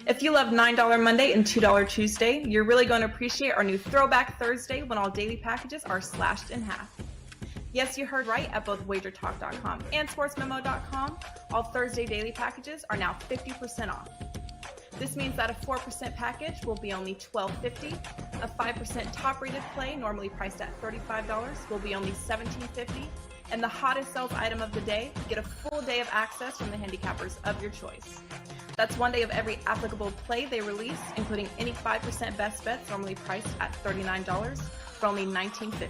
If you love $9 Monday and $2 Tuesday, you're really going to appreciate our new Throwback Thursday when all daily packages are slashed in half. Yes, you heard right. At both WagerTalk.com and SportsMemo.com, all Thursday daily packages are now 50% off. This means that a 4% package will be only $12.50. A 5% top-rated play, normally priced at $35, will be only $17.50. And the hottest sales item of the day, get a full day of access from the handicappers of your choice. That's one day of every applicable play they release, including any 5% best bets, normally priced at $39, for only $19.50.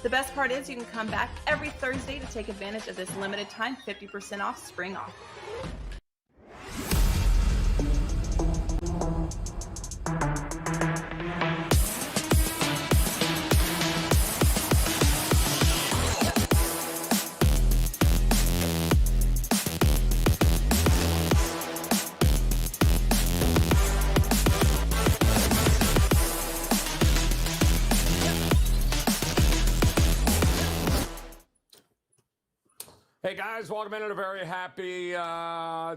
The best part is you can come back every Thursday to take advantage of this limited time 50% off spring off. Hey guys, welcome in on a very happy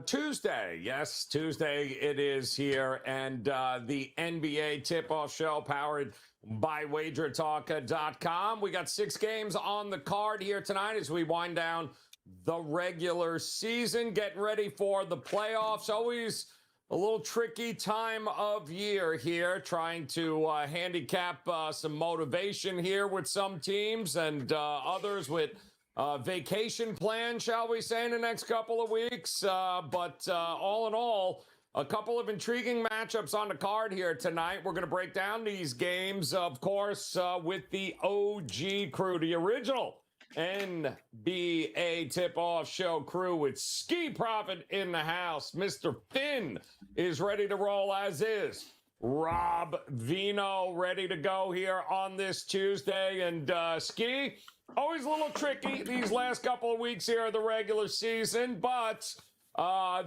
Tuesday. Yes, Tuesday it is here, and the NBA tip-off show powered by WagerTalk.com. We got 6 games on the card here tonight as we wind down the regular season, getting ready for the playoffs. Always a little tricky time of year here, trying to handicap some motivation here with some teams and others with vacation plan, shall we say, in the next couple of weeks. But all in all, a couple of intriguing matchups on the card here tonight. We're going to break down these games, of course, with the OG crew, the original NBA tip-off show crew with Skee Profit in the house. Mr. Finn is ready to roll, as is Rob Vino, ready to go here on this Tuesday. And Skee, always a little tricky these last couple of weeks here of the regular season, but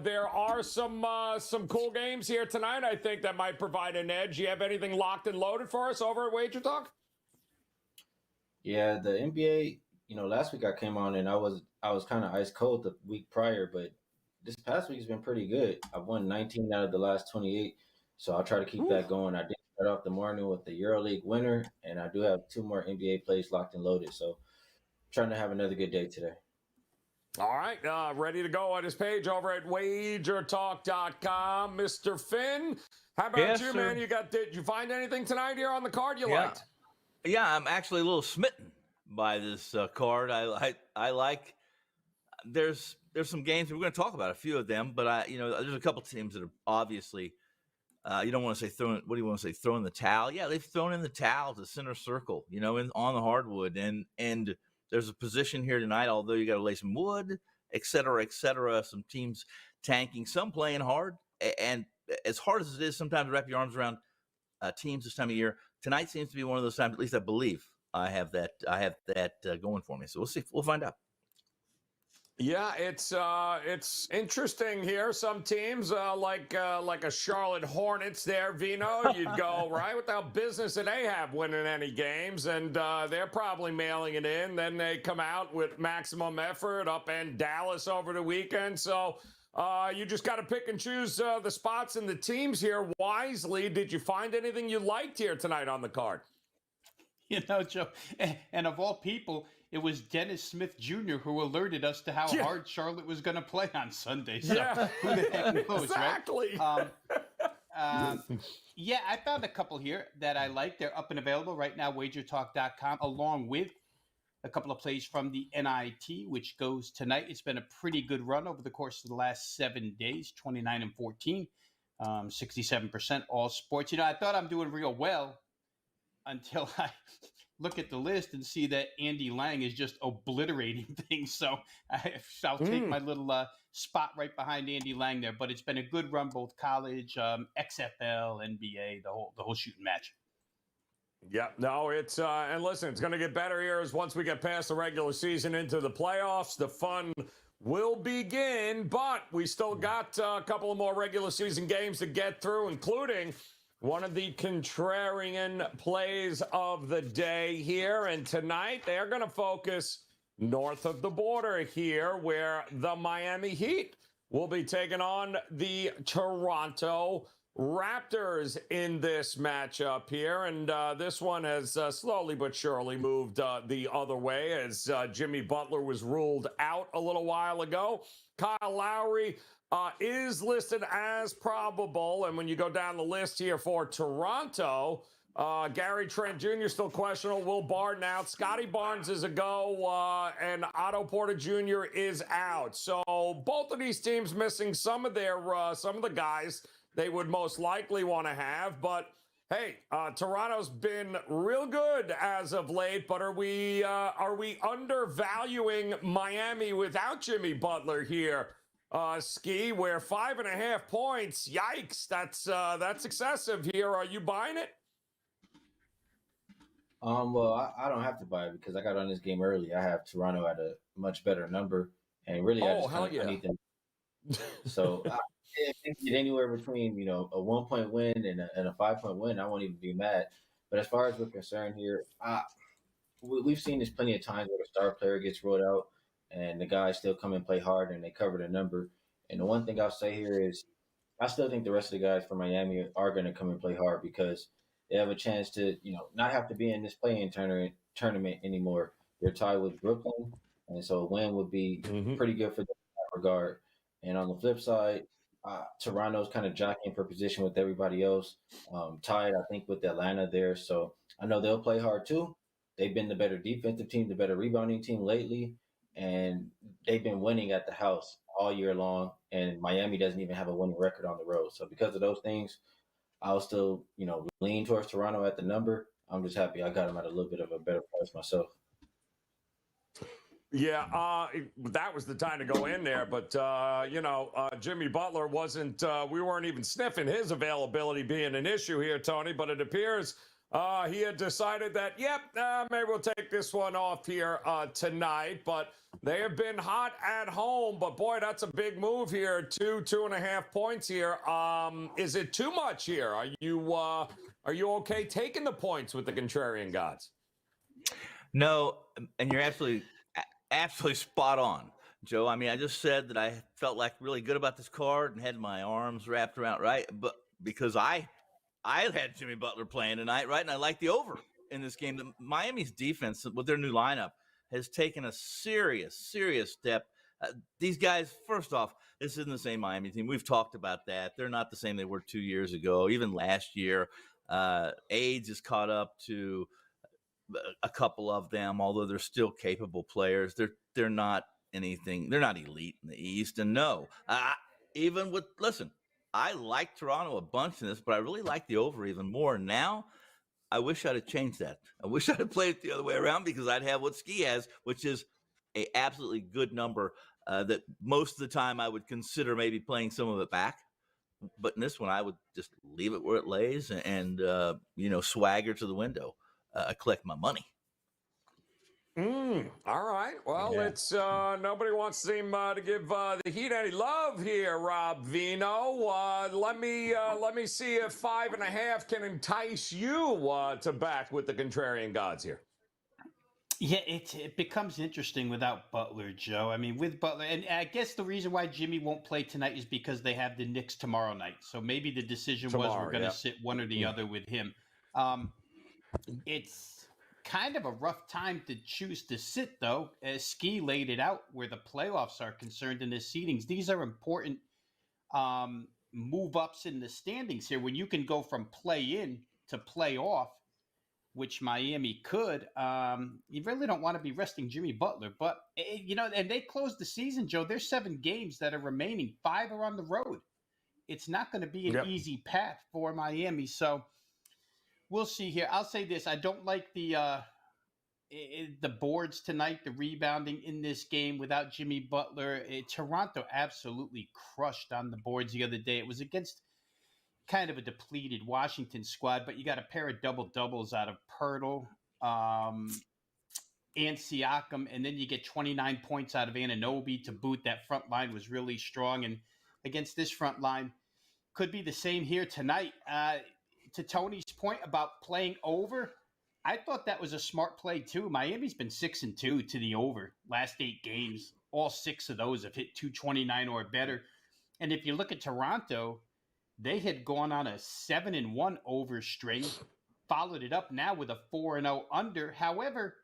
there are some cool games here tonight, I think, that might provide an edge. You have anything locked and loaded for us over at WagerTalk? Yeah, the NBA, last week I came on and I was kind of ice cold the week prior, but this past week has been pretty good. I've won 19 out of the last 28, so I'll try to keep that going. I did start off the morning with the EuroLeague winner, and I do have 2 more NBA plays locked and loaded, so trying to have another good day today. All right, ready to go on his page over at WagerTalk.com. Mr. Finn, how about you, man? Did you find anything tonight here on the card you liked? Yeah, I'm actually a little smitten by this card. I like. There's some games we're going to talk about a few of them, but there's a couple teams that are obviously. You don't want to say throwing. What do you want to say? Throwing the towel? Yeah, they've thrown in the towel to center circle. On the hardwood, and there's a position here tonight. Although you got to lay some wood, et cetera, some teams tanking, some playing hard, and as hard as it is sometimes to wrap your arms around teams this time of year, tonight seems to be one of those times. At least I believe I have that going for me. So we'll see. We'll find out. Yeah, it's interesting here. Some teams like a Charlotte Hornets there, Vino, you'd go, right, without business that they have winning any games, and they're probably mailing it in. Then they come out with maximum effort up in Dallas over the weekend. So you just got to pick and choose the spots and the teams here wisely. Did you find anything you liked here tonight on the card? Joe, and of all people, it was Dennis Smith Jr. who alerted us to how hard Charlotte was going to play on Sunday. So who the heck knows, exactly. Right? I found a couple here that I like. They're up and available right now, WagerTalk.com, along with a couple of plays from the NIT, which goes tonight. It's been a pretty good run over the course of the last 7 days, 29-14, 67% all sports. I thought I'm doing real well until I look at the list and see that Andy Lang is just obliterating things. So I'll take my little spot right behind Andy Lang there. But it's been a good run, both college, XFL, NBA, the whole shooting match. Yeah, no, it's and listen, it's going to get better here as once we get past the regular season into the playoffs. The fun will begin, but we still got a couple of more regular season games to get through, including one of the contrarian plays of the day here. And tonight, they're going to focus north of the border here, where the Miami Heat will be taking on the Toronto Raptors in this matchup here. And this one has slowly but surely moved the other way as Jimmy Butler was ruled out a little while ago. Kyle Lowry is listed as probable. And when you go down the list here for Toronto, Gary Trent Jr. still questionable. Will Barton out. Scotty Barnes is a go. And Otto Porter Jr. is out. So both of these teams missing some of the guys they would most likely want to have. But hey, Toronto's been real good as of late. But are we undervaluing Miami without Jimmy Butler here? Skee, where 5.5 points. Yikes, that's excessive here. Are you buying it? Well, I don't have to buy it because I got on this game early. I have Toronto at a much better number, and really, I need them. So if they get anywhere between a 1-point win and a 5-point win, I won't even be mad. But as far as we're concerned here, we've seen this plenty of times where the star player gets ruled out, and the guys still come and play hard, and they cover the number. And the one thing I'll say here is, I still think the rest of the guys from Miami are going to come and play hard because they have a chance to, not have to be in this play-in tournament anymore. They're tied with Brooklyn, and so a win would be pretty good for them in that regard. And on the flip side, Toronto's kind of jockeying for position with everybody else, tied, I think, with Atlanta there. So I know they'll play hard too. They've been the better defensive team, the better rebounding team lately, and they've been winning at the house all year long. And Miami doesn't even have a winning record on the road. So because of those things, I'll still, lean towards Toronto at the number. I'm just happy I got them at a little bit of a better price myself. Yeah, that was the time to go in there. But, Jimmy Butler we weren't even sniffing his availability being an issue here, Tony. But it appears he had decided that, maybe we'll take this one off here tonight. But they have been hot at home. But, boy, that's a big move here. 2.5 points here. Is it too much here? Are you okay taking the points with the contrarian gods? No, and you're absolutely spot on, Joe. I mean, I just said that I felt really good about this card and had my arms wrapped around, right? But because I had Jimmy Butler playing tonight, right? And I like the over in this game. Miami's defense with their new lineup has taken a serious step. These guys, first off, this isn't the same Miami team. We've talked about that. They're not the same they were 2 years ago, even last year. AIDS is caught up to a couple of them, although they're still capable players. They're not anything. They're not elite in the East. And no, I like Toronto a bunch in this, but I really like the over even more. Now, I wish I'd have changed that. I wish I'd have played it the other way around because I'd have what Skee has, which is a absolutely good number that most of the time I would consider maybe playing some of it back. But in this one, I would just leave it where it lays and swagger to the window. Collect my money. All right. Well, it's nobody wants to give the Heat any love here, Rob Vino. Let me see if 5.5 can entice you to back with the contrarian gods here. Yeah, it becomes interesting without Butler, Joe. I mean, with Butler, and I guess the reason why Jimmy won't play tonight is because they have the Knicks tomorrow night. So maybe the decision was we're going to sit one or the other with him. It's kind of a rough time to choose to sit, though, as Skee laid it out where the playoffs are concerned in the seedings. These are important move-ups in the standings here. When you can go from play-in to play-off, which Miami could, you really don't want to be resting Jimmy Butler. But, and they closed the season, Joe. There's 7 games that are remaining. 5 are on the road. It's not going to be an easy path for Miami. So we'll see here. I'll say this. I don't like the boards tonight, the rebounding in this game without Jimmy Butler. Toronto absolutely crushed on the boards the other day. It was against kind of a depleted Washington squad, but you got a pair of double-doubles out of Pirtle and Siakam, and then you get 29 points out of Anunoby to boot. That front line was really strong, and against this front line, could be the same here tonight. To Tony's point about playing over, I thought that was a smart play too. Miami's been 6-2 to the over last 8 games. All 6 of those have hit 229 or better. And if you look at Toronto, they had gone on a 7-1 over string, followed it up now with a 4-0 under. However,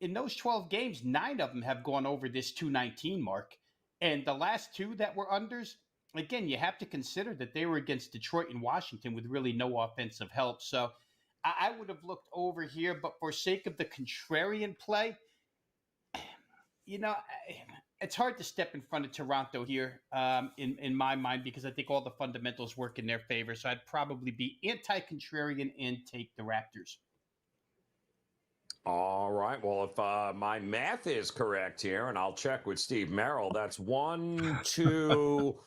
in those 12 games, 9 of them have gone over this 219 mark. And the last 2 that were unders, again, you have to consider that they were against Detroit and Washington with really no offensive help. So I would have looked over here, but for sake of the contrarian play, it's hard to step in front of Toronto here in my mind, because I think all the fundamentals work in their favor. So I'd probably be anti-contrarian and take the Raptors. All right. Well, if my math is correct here, and I'll check with Steve Merrill, that's 1, 2,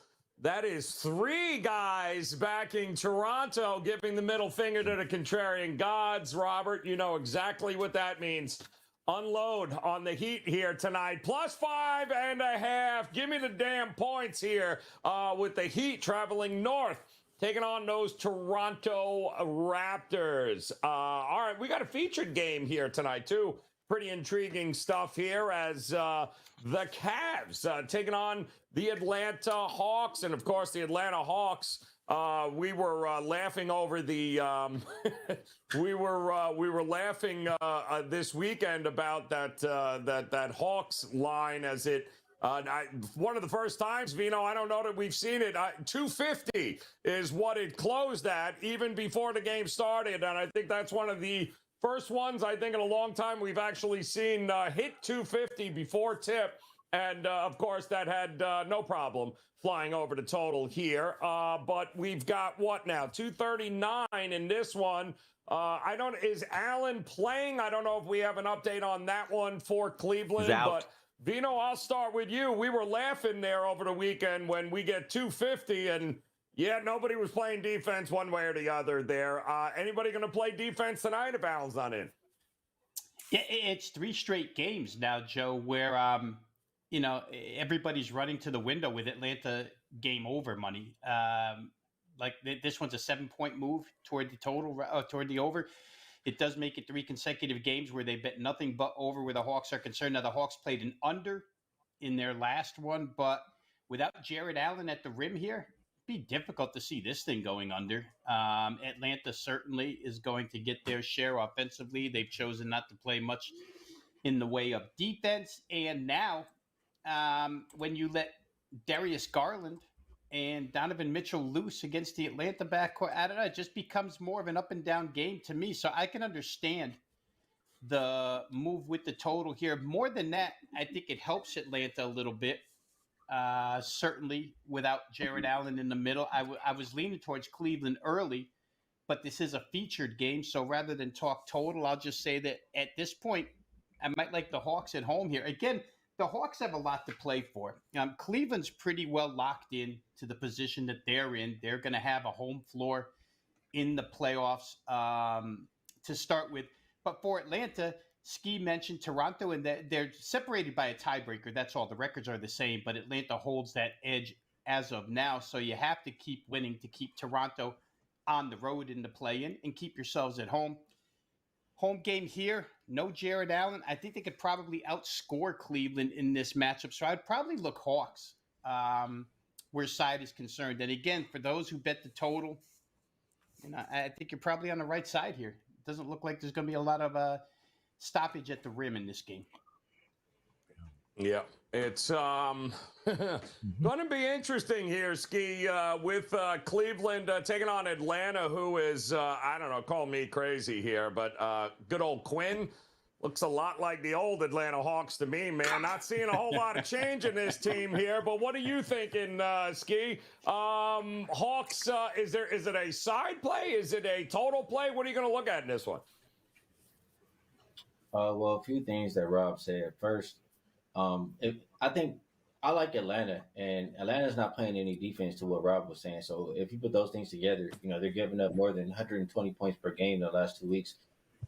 that is 3 guys backing Toronto, giving the middle finger to the contrarian gods. Robert, you know exactly what that means. Unload on the Heat here tonight. +5.5. Give me the damn points here with the Heat traveling north, taking on those Toronto Raptors. All right, we got a featured game here tonight, too. Pretty intriguing stuff here as the Cavs taking on the Atlanta Hawks. And, of course, the Atlanta Hawks, we were laughing over the we were laughing this weekend about that Hawks line as it one of the first times, Vino, I don't know that we've seen it. 250 is what it closed at even before the game started, and I think that's one of the first ones I think in a long time we've actually seen hit 250 before tip. And, of course, that had no problem flying over the total here. But we've got what now? 239 in this one. Is Allen playing? I don't know if we have an update on that one for Cleveland. He's out. But, Vino, I'll start with you. We were laughing there over the weekend when we get 250 and, yeah, nobody was playing defense one way or the other there. Anybody going to play defense tonight if Allen's not in? Yeah, it's 3 straight games now, Joe, where everybody's running to the window with Atlanta game over money. This one's a 7-point move toward the total, toward the over. It does make it 3 consecutive games where they bet nothing but over where the Hawks are concerned. Now, the Hawks played an under in their last one, but without Jared Allen at the rim here, it'd be difficult to see this thing going under. Atlanta certainly is going to get their share offensively. They've chosen not to play much in the way of defense. And now, when you let Darius Garland and Donovan Mitchell loose against the Atlanta backcourt, I don't know, it just becomes more of an up and down game to me. So I can understand the move with the total here. More than that, I think it helps Atlanta a little bit. Certainly without Jared Allen in the middle. I was leaning towards Cleveland early, but this is a featured game. So rather than talk total, I'll just say that at this point, I might like the Hawks at home here. Again, the Hawks have a lot to play for. Cleveland's pretty well locked in to the position that they're in. They're going to have a home floor in the playoffs to start with. But for Atlanta, Skee mentioned Toronto, and they're separated by a tiebreaker. That's all. The records are the same, but Atlanta holds that edge as of now. So you have to keep winning to keep Toronto on the road in the play-in and keep yourselves at home. Home game here, no Jared Allen. I think they could probably outscore Cleveland in this matchup. So I'd probably look Hawks where side is concerned. And again, for those who bet the total, I think you're probably on the right side here. It doesn't look like there's going to be a lot of stoppage at the rim in this game. Yeah, it's going to be interesting here, Skee, with Cleveland taking on Atlanta, who is, I don't know, call me crazy here, but good old Quinn looks a lot like the old Atlanta Hawks to me, man. Not seeing a whole lot of change in this team here, but what are you thinking, Skee? Hawks, is it a side play? Is it a total play? What are you going to look at in this one? Well, a few things that Rob said. First, I think I like Atlanta, and Atlanta's not playing any defense to what Rob was saying. So if you put those things together, they're giving up more than 120 points per game the last 2 weeks.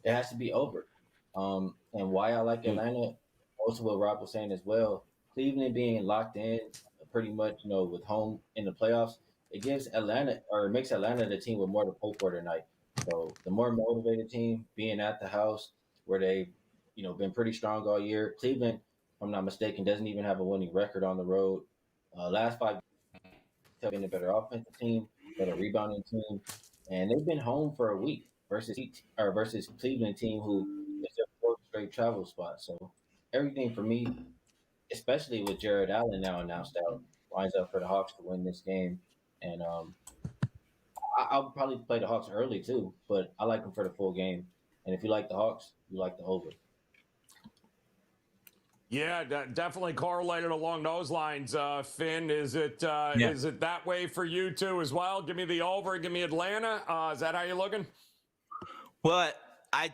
It has to be over. And why I like Atlanta, also what Rob was saying as well, Cleveland being locked in pretty much, with home in the playoffs, it gives Atlanta, or it makes Atlanta the team with more to play for tonight. So the more motivated team being at the house where they've, been pretty strong all year. Cleveland, if I'm not mistaken, doesn't even have a winning record on the road. Last 5 being a better offensive team, better rebounding team, and they've been home for a week versus Cleveland team who is their fourth straight travel spot. So everything for me, especially with Jared Allen now announced out, lines up for the Hawks to win this game. And I'll probably play the Hawks early too, but I like them for the full game. And if you like the Hawks, you like the over. Yeah, definitely correlated along those lines. Finn, is it that way for you too as well? Give me the over. Give me Atlanta. Is that how you're looking? Well, I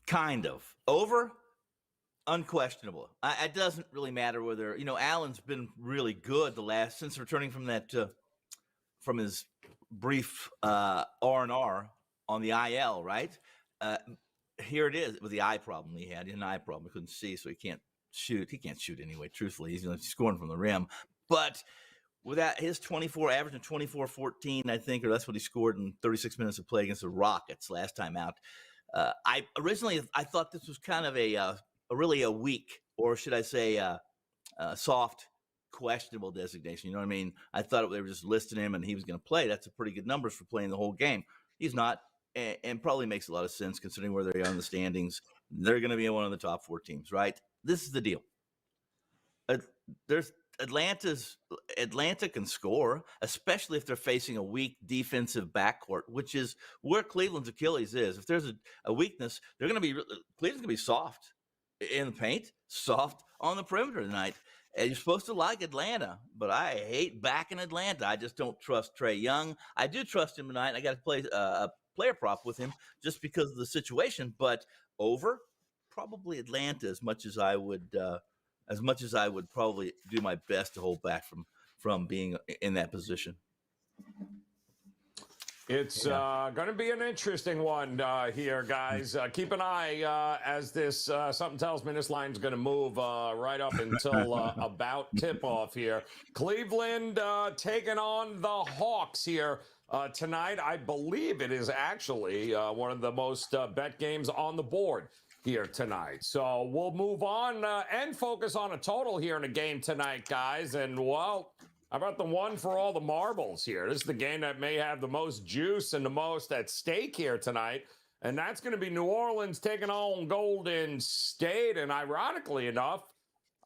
kind of over. Unquestionable. It doesn't really matter whether Allen's been really good since returning from that from his brief R&R on the IL. Right here it is with the eye problem he had. He had an eye problem. He couldn't see, so he can't shoot. He can't shoot anyway. Truthfully, he's scoring from the rim. But without his 24 average and 24-14, I think, or that's what he scored in 36 minutes of play against the Rockets last time out. I thought this was kind of really a weak, or should I say a soft, questionable designation. You know what I mean? I thought they were just listing him and he was going to play. That's a pretty good numbers for playing the whole game. He's not, and probably makes a lot of sense considering where they are in the standings. They're going to be one of the top 4 teams, right? This is the deal. Atlanta can score, especially if they're facing a weak defensive backcourt, which is where Cleveland's Achilles is. If there's a weakness, Cleveland's going to be soft in the paint, soft on the perimeter tonight. And you're supposed to like Atlanta, but I hate backing Atlanta. I just don't trust Trae Young. I do trust him tonight. I got to play a player prop with him just because of the situation. But over, probably Atlanta as much as I would probably do my best to hold back from being in that position. It's going to be an interesting one here, guys. Keep an eye as this, something tells me this line's going to move right up until about tip-off here. Cleveland taking on the Hawks here tonight. I believe it is actually one of the most bet games on the board here tonight. So we'll move on and focus on a total here in a game tonight, guys. And, well, how about the one for all the marbles here? This is the game that may have the most juice and the most at stake here tonight. And that's going to be New Orleans taking on Golden State. And ironically enough,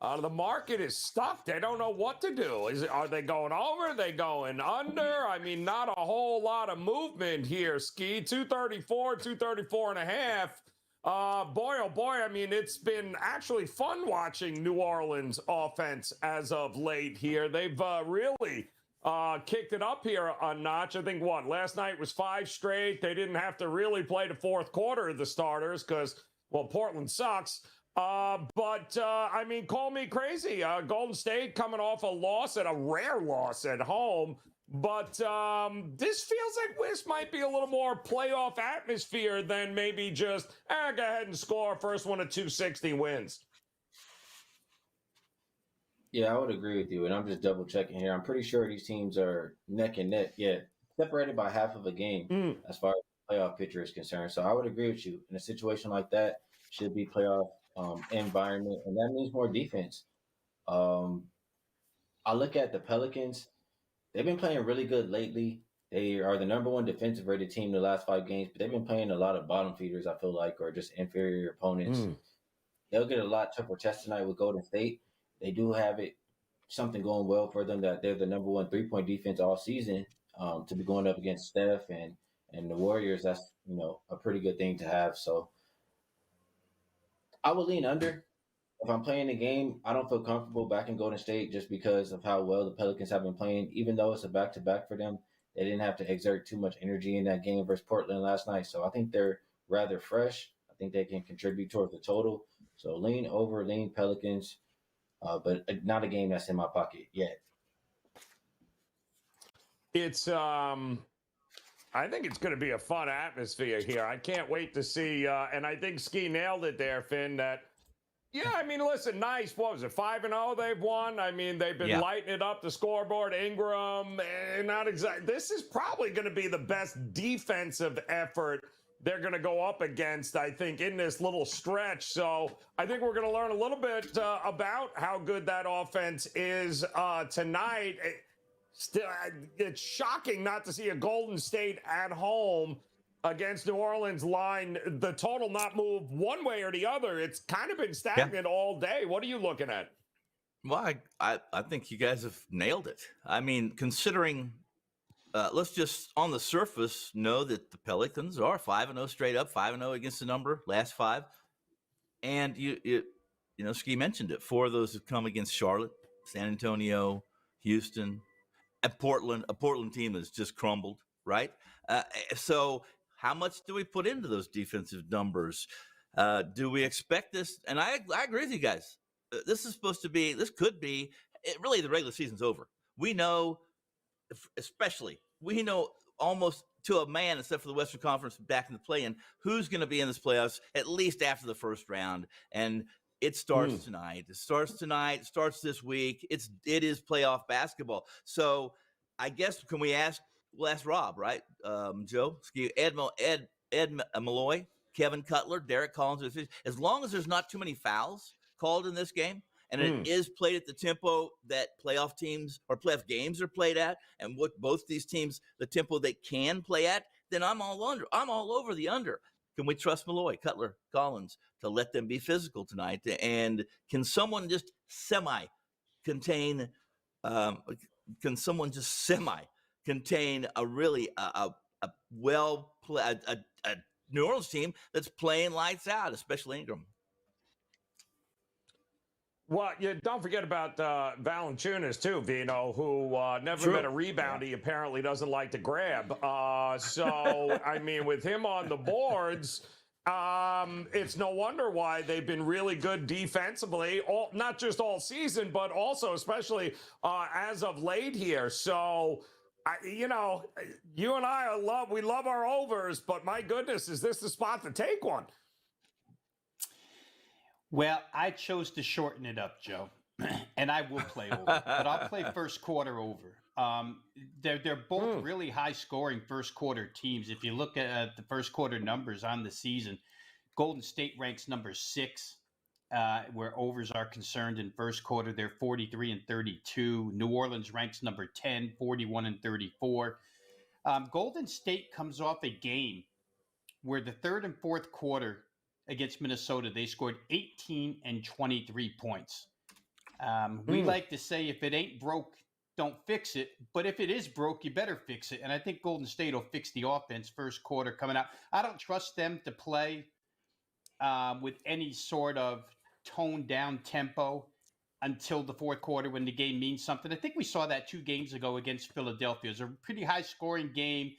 the market is stuck. They don't know what to do. Are they going over? Are they going under? I mean, not a whole lot of movement here, Skee. 234, 234 and a half. Boy, oh boy, I mean, it's been actually fun watching New Orleans offense as of late here. They've really kicked it up here a notch. I think, last night was 5 straight. They didn't have to really play the fourth quarter of the starters because, well, Portland sucks. But I mean, call me crazy. Golden State coming off a loss, and a rare loss at home. But this feels like this might be a little more playoff atmosphere than maybe just, go ahead and score first one of 260 wins. Yeah, I would agree with you. And I'm just double checking here. I'm pretty sure these teams are neck and neck, yet separated by half of a game as far as the playoff picture is concerned. So I would agree with you. In a situation like that, should be playoff environment, and that means more defense. I look at the Pelicans. They've been playing really good lately. They are the number 1 defensive rated team in the last 5 games, but they've been playing a lot of bottom feeders, I feel like, or just inferior opponents. They'll get a lot tougher test tonight with Golden State. They do have something going well for them, that they're the number 1 3-point defense all season. To be going up against Steph and the Warriors, that's a pretty good thing to have. So I would lean under. If I'm playing the game, I don't feel comfortable backing Golden State just because of how well the Pelicans have been playing. Even though it's a back-to-back for them, they didn't have to exert too much energy in that game versus Portland last night. So I think they're rather fresh. I think they can contribute towards the total. So lean over, lean Pelicans, but not a game that's in my pocket yet. It's I think it's going to be a fun atmosphere here. I can't wait to see, and I think Skee nailed it there, Finn, that yeah, I mean, listen, nice. What was it, 5-0 they've won? I mean, they've been lighting it up, the scoreboard. Ingram, not exactly. This is probably going to be the best defensive effort they're going to go up against, I think, in this little stretch. So I think we're going to learn a little bit about how good that offense is tonight. Still, it's shocking not to see a Golden State at home against New Orleans line, the total not move one way or the other. It's kind of been stagnant all day. What are you looking at? Well, I think you guys have nailed it. I mean, considering, let's just on the surface know that the Pelicans are 5-0 straight up, 5-0 against the number, last 5. And you know, Skee mentioned it. 4 of those have come against Charlotte, San Antonio, Houston, and Portland. A Portland team that's just crumbled, right? So how much do we put into those defensive numbers? Do we expect this? And I agree with you guys. This could be, really the regular season's over. We know, we know almost to a man, except for the Western Conference back in the play-in, who's going to be in this playoffs at least after the first round. And it starts tonight. It starts tonight. It starts this week. It is playoff basketball. So I guess we'll ask Rob, right? Joe, Ed Malloy, Kevin Cutler, Derek Collins. As long as there's not too many fouls called in this game, and it is played at the tempo that playoff teams or playoff games are played at, and what both these teams, the tempo they can play at, then I'm all over the under. Can we trust Malloy, Cutler, Collins to let them be physical tonight? And can someone just contain a really a New Orleans team that's playing lights out, especially Ingram? Well, you don't forget about Valanciunas too, Vino, who never met a rebound. He apparently doesn't like to grab. So, I mean, with him on the boards, it's no wonder why they've been really good defensively, not just all season, but also especially as of late here. So, you know, you and I we love our overs, but my goodness, is this the spot to take one? Well, I chose to shorten it up, Joe, and I will play over, but I'll play first quarter over. They're both really high-scoring first-quarter teams. If you look at the first-quarter numbers on the season, Golden State ranks number 6, where overs are concerned in first quarter. They're 43 and 32. New Orleans ranks number 10, 41 and 34. Golden State comes off a game where the third and fourth quarter against Minnesota, they scored 18 and 23 points. We like to say, if it ain't broke, don't fix it. But if it is broke, you better fix it. And I think Golden State will fix the offense first quarter coming out. I don't trust them to play with any sort of toned down tempo until the fourth quarter when the game means something. I think we saw that 2 games ago against Philadelphia. It was a pretty high-scoring game.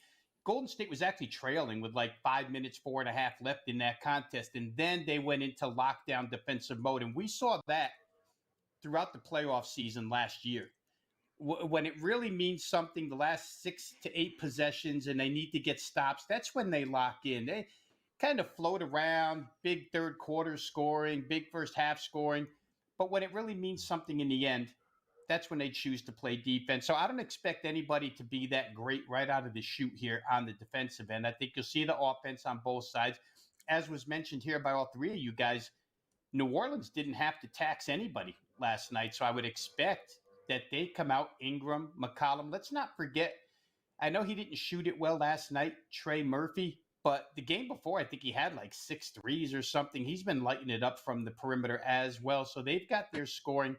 Golden State was actually trailing with like 5 minutes, 4.5 left in that contest. And then they went into lockdown defensive mode. And we saw that throughout the playoff season last year. When it really means something, the last 6 to 8 possessions, and they need to get stops, that's when they lock in. They kind of float around, big third quarter scoring, big first half scoring. But when it really means something in the end, that's when they choose to play defense. So I don't expect anybody to be that great right out of the chute here on the defensive end. I think you'll see the offense on both sides. As was mentioned here by all 3 of you guys, New Orleans didn't have to tax anybody last night. So I would expect that they come out, Ingram, McCollum. Let's not forget, I know he didn't shoot it well last night, Trey Murphy, but the game before, I think he had like 6 threes or something. He's been lighting it up from the perimeter as well. So they've got their scoring.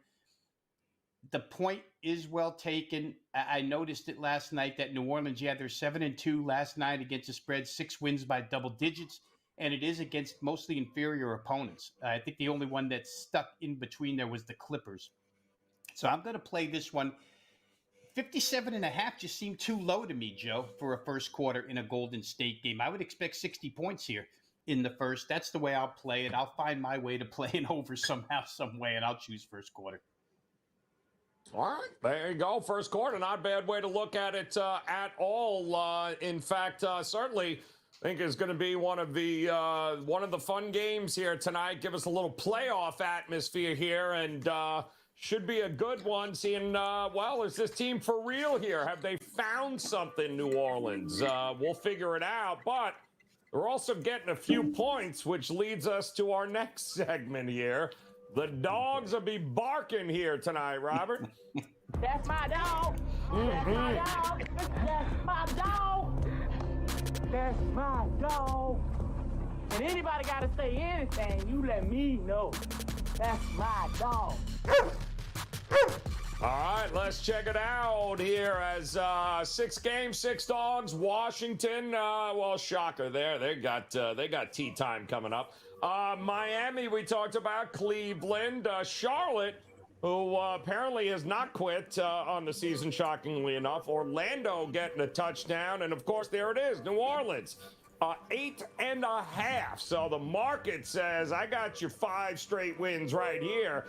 The point is well taken. I noticed it last night that New Orleans, they're 7-2 last night against the spread, 6 wins by double digits, and it is against mostly inferior opponents. I think the only one that's stuck in between there was the Clippers. So I'm going to play this one. 57.5 just seemed too low to me, Joe, for a first quarter in a Golden State game. I would expect 60 points here in the first. That's the way I'll play it. I'll find my way to play it over somehow, some way, and I'll choose first quarter. All right, there you go. First quarter, not a bad way to look at it at all. In fact, certainly I think it's going to be one of the fun games here tonight. Give us a little playoff atmosphere here, and should be a good one. Seeing, is this team for real here? Have they found something, New Orleans? We'll figure it out, but we're also getting a few points, which leads us to our next segment here. The dogs will be barking here tonight, Robert. That's my dog. That's my dog. That's my dog. That's my dog. When anybody got to say anything, you let me know. That's my dog. All right, let's check it out here as 6 games, 6 dogs. Washington, well, shocker there. They got tea time coming up. Miami, we talked about. Cleveland, Charlotte, who apparently has not quit on the season, shockingly enough. Orlando getting a touchdown, and of course, there it is, New Orleans. 8.5. So the market says I got you 5 straight wins right here.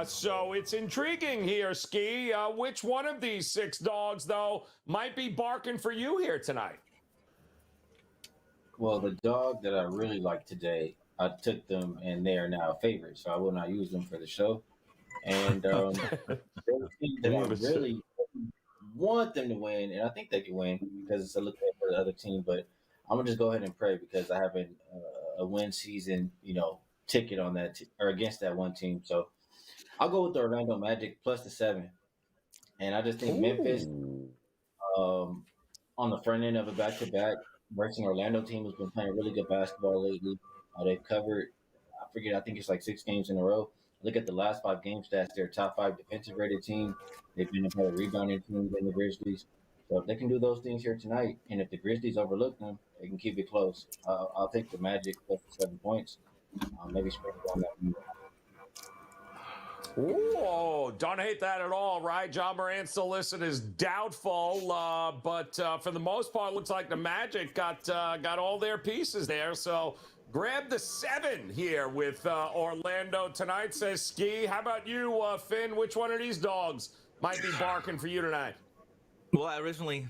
So it's intriguing here, Skee. Which one of these 6 dogs, though, might be barking for you here tonight? Well, the dog that I really like today, I took them, and they are now a favorite, so I will not use them for the show. And the team that I really want them to win, and I think they can win because it's a look ahead for the other team, but I'm gonna just go ahead and pray because I have a win season, ticket on that or against that one team. So I'll go with the Orlando Magic plus the 7, and I just think Memphis, on the front end of a back-to-back, versus Orlando team has been playing really good basketball lately. They've covered, I think it's like 6 games in a row. Look at the last 5 game stats; they're top 5 defensive rated team. They've been a better rebounding team than the Grizzlies. So if they can do those things here tonight, and if the Grizzlies overlook them, they can keep it close. I'll take the Magic plus 7 points. Maybe spread it on that. Ooh, don't hate that at all, right? John Morant still listed as doubtful, but for the most part, it looks like the Magic got all their pieces there. So grab the 7 here with Orlando tonight, says Skee. How about you, Finn? Which one of these dogs might be barking for you tonight? Well, I originally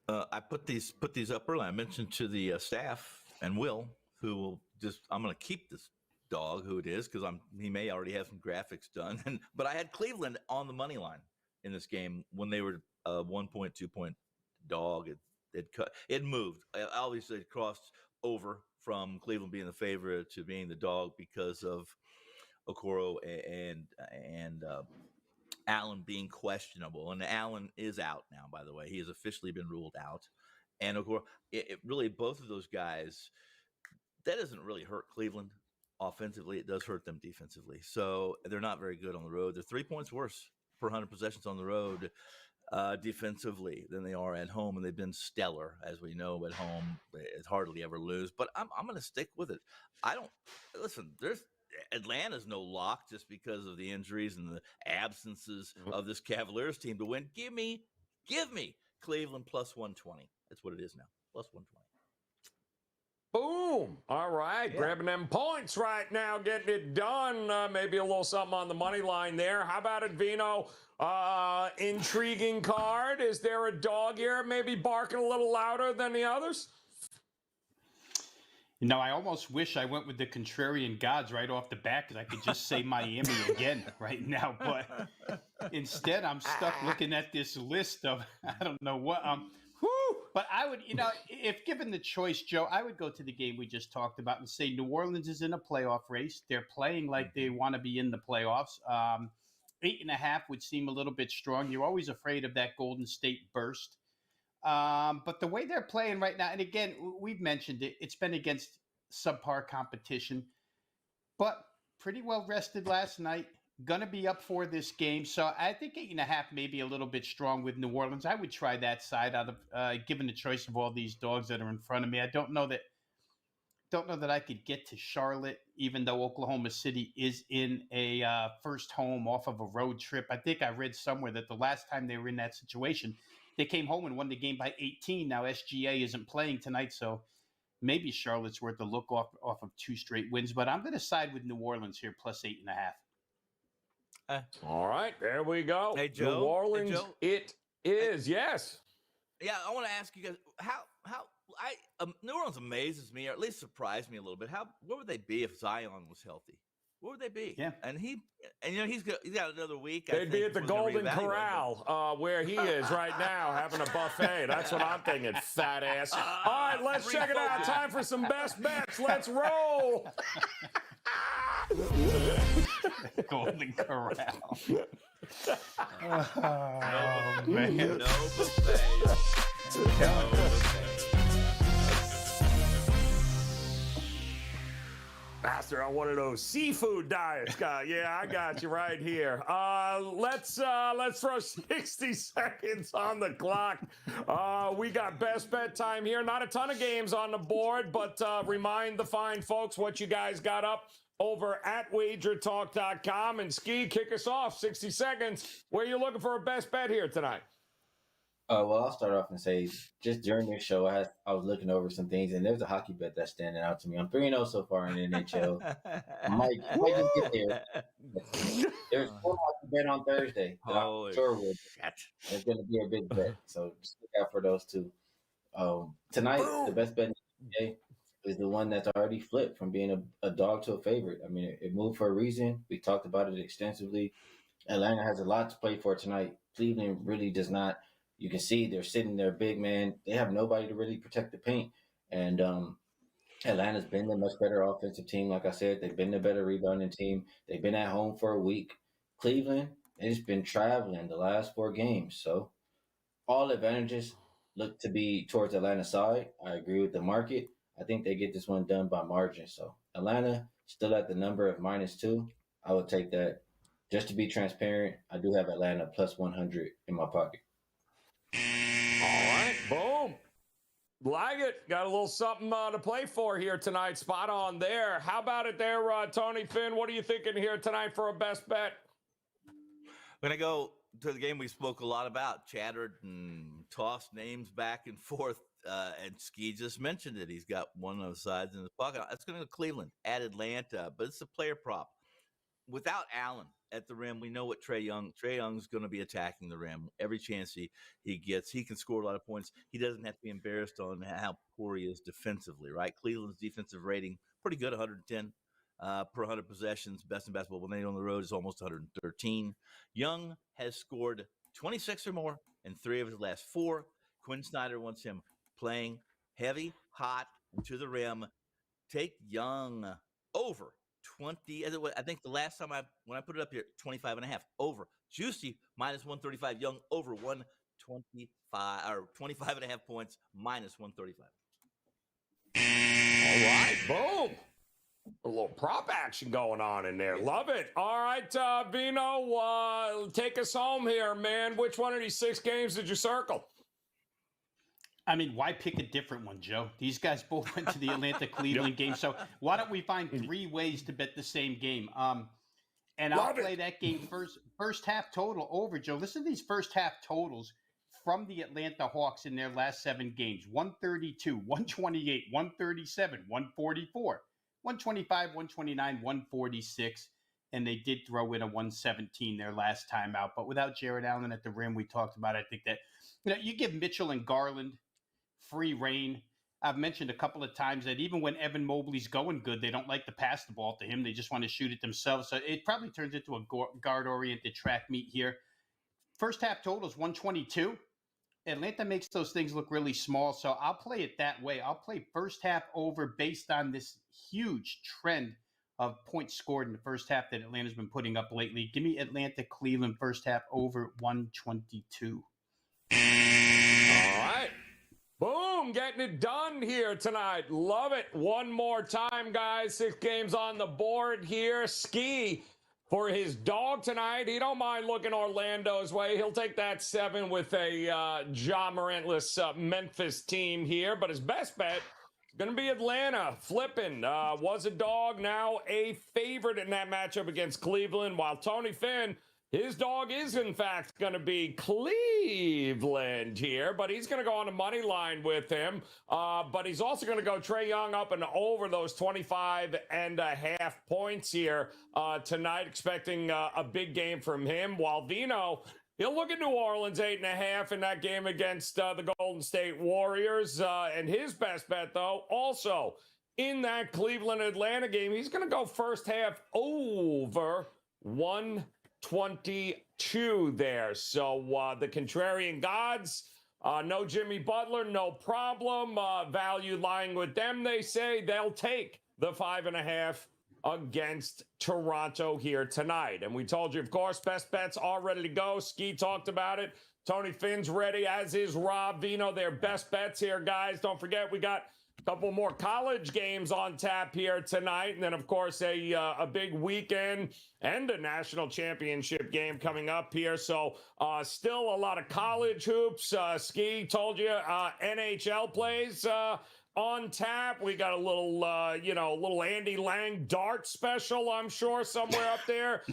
I put these up early. I mentioned to the staff and Will, who will I'm going to keep this dog, who it is, because he may already have some graphics done. But I had Cleveland on the money line in this game when they were a 1.2 point dog. It moved. Obviously, it crossed over from Cleveland being the favorite to being the dog because of Okoro and Allen being questionable, and Allen is out now. By the way, he has officially been ruled out, and of course, it really both of those guys. That doesn't really hurt Cleveland offensively; it does hurt them defensively. So they're not very good on the road. They're 3 points worse per 100 possessions on the road defensively than they are at home, and they've been stellar, as we know. At home, it's hardly ever lose. But I'm going to stick with it. I don't listen. Atlanta's no lock just because of the injuries and the absences of this Cavaliers team to win. Give me Cleveland plus 120. That's what it is now. Plus 120. Boom. All right. Yeah. Grabbing them points right now, getting it done. Maybe a little something on the money line there. How about it, Vino? Intriguing card. Is there a dog here maybe barking a little louder than the others? I almost wish I went with the contrarian gods right off the bat because I could just say Miami again right now. But instead, I'm stuck looking at this list of I don't know what. But I would, if given the choice, Joe, I would go to the game we just talked about and say New Orleans is in a playoff race. They're playing like they want to be in the playoffs. 8.5 would seem a little bit strong. You're always afraid of that Golden State burst. But the way they're playing right now, and again, we've mentioned it, it's been against subpar competition, but pretty well rested last night. Going to be up for this game. So I think 8.5 may be a little bit strong with New Orleans. I would try that side out of given the choice of all these dogs that are in front of me. I don't know that I could get to Charlotte, even though Oklahoma City is in a first home off of a road trip. I think I read somewhere that the last time they were in that situation, they came home and won the game by 18. Now SGA isn't playing tonight, so maybe Charlotte's worth a look off of 2 straight wins. But I'm going to side with New Orleans here, plus 8.5. All right, there we go. Hey, Joe. New Orleans, Joe. it is. Yes. Yeah, I want to ask you guys how New Orleans amazes me, or at least surprised me a little bit. Where would they be if Zion was healthy? Where would they be? Yeah, and he's got another week. They'd be at the Golden Corral, where he is right now, having a buffet. That's what I'm thinking, fat ass. All right, let's check it out. Time for some best bets. Let's roll. Golden Corral. No Man. buffet. No buffet. Master on one of those seafood diets, guy. Yeah, I got you right here. Let's throw 60 seconds on the clock. We got best bet time here. Not a ton of games on the board, but remind the fine folks what you guys got up over at WagerTalk.com. And Skee, kick us off. 60 seconds. Where you looking for a best bet here tonight? Well, I'll start off and say, just during this show, I was looking over some things, and there's a hockey bet that's standing out to me. I'm 3-0 so far in the NHL. I might just get there. There's one hockey bet on Thursday that I'm sure will. It's going to be a big bet, so just look out for those two. Tonight, the best bet in the NBA is the one that's already flipped from being a dog to a favorite. I mean, it moved for a reason. We talked about it extensively. Atlanta has a lot to play for tonight. Cleveland really does not. You can see they're sitting there big, man. They have nobody to really protect the paint. And Atlanta's been the much better offensive team. Like I said, they've been the better rebounding team. They've been at home for a week. Cleveland, they've just been traveling the last 4 games. So all advantages look to be towards Atlanta's side. I agree with the market. I think they get this one done by margin. So Atlanta still at the number of -2. I would take that. Just to be transparent, I do have Atlanta plus 100 in my pocket. All right, boom. Like it. Got a little something to play for here tonight. Spot on there. How about it there, Tony Finn? What are you thinking here tonight for a best bet? We're going to go to the game we spoke a lot about, chattered and tossed names back and forth. And Skee just mentioned it. He's got one of those sides in his pocket. That's going to go Cleveland at Atlanta, but it's a player prop. Without Allen at the rim, we know what Trae Young's going to be attacking the rim every chance he gets. He can score a lot of points. He doesn't have to be embarrassed on how poor he is defensively, right? Cleveland's defensive rating, pretty good, 110 per 100 possessions. Best in basketball when they on the road is almost 113. Young has scored 26 or more in 3 of his last 4. Quinn Snyder wants him playing heavy, hot, and to the rim. Take Young over 20. I think the last time when I put it up here, 25.5 over. Juicy -135. Young over 125 or 25.5 points -135. All right, boom. A little prop action going on in there. Love it. All right, Vino, take us home here, man. Which one of these 6 games did you circle? I mean, why pick a different one, Joe? These guys both went to the Atlanta-Cleveland game. So why don't we find 3 ways to bet the same game? And I'll play that game first half total over, Joe. Listen to these first half totals from the Atlanta Hawks in their last 7 games. 132, 128, 137, 144, 125, 129, 146. And they did throw in a 117 their last time out. But without Jared Allen at the rim, we talked about it. I think that you give Mitchell and Garland free reign. I've mentioned a couple of times that even when Evan Mobley's going good, they don't like to pass the ball to him. They just want to shoot it themselves. So it probably turns into a guard-oriented track meet here. First half total is 122. Atlanta makes those things look really small, so I'll play it that way. I'll play first half over based on this huge trend of points scored in the first half that Atlanta's been putting up lately. Give me Atlanta-Cleveland first half over 122. All right. Boom, getting it done here tonight. Love it. One more time, guys. 6 games on the board here. Skee for his dog tonight. He don't mind looking Orlando's way. He'll take that 7 with a Ja Morantless Memphis team here. But his best bet is going to be Atlanta. Flipping. Was a dog, now a favorite in that matchup against Cleveland. While Tony Finn, his dog is, in fact, going to be Cleveland here, but he's going to go on the money line with him. But he's also going to go Trae Young up and over those 25.5 points here tonight, expecting a big game from him. While Vino, he'll look at New Orleans 8.5 in that game against the Golden State Warriors. And his best bet, though, also in that Cleveland-Atlanta game, he's going to go first half over 122 there. So the contrarian gods, no Jimmy Butler, no problem. Value lying with them, they say. They'll take the 5.5 against Toronto here tonight. And we told you, of course, best bets are ready to go. Skee talked about it. Tony Finn's ready, as is Rob Vino. Their best bets here, guys. Don't forget, we got a couple more college games on tap here tonight. And then, of course, a big weekend and a national championship game coming up here. So still a lot of college hoops. Skee told you NHL plays on tap. We got a little, little Andy Lang dart special, I'm sure, somewhere up there.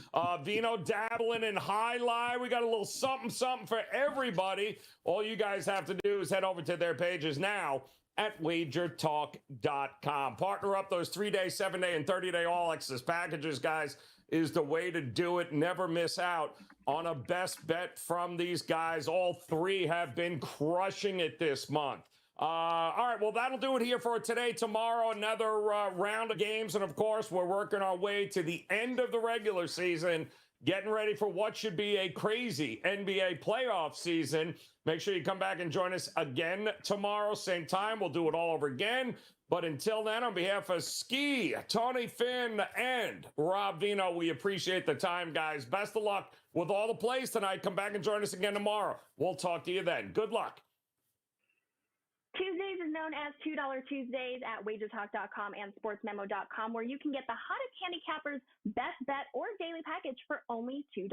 Vino dabbling in highlight. We got a little something for everybody. All you guys have to do is head over to their pages now at WagerTalk.com. Partner up those 3-day, 7-day, and 30-day all-access packages, guys, is the way to do it. Never miss out on a best bet from these guys. All three have been crushing it this month. All right, well, that'll do it here for today. Tomorrow, another round of games. And, of course, we're working our way to the end of the regular season, getting ready for what should be a crazy NBA playoff season. Make sure you come back and join us again tomorrow, same time. We'll do it all over again. But until then, on behalf of Skee, Tony Finn, and Rob Vino, we appreciate the time, guys. Best of luck with all the plays tonight. Come back and join us again tomorrow. We'll talk to you then. Good luck. Tuesdays is known as $2 Tuesdays at WagerTalk.com and SportsMemo.com, where you can get the hottest handicappers, best bet, or daily package for only $2.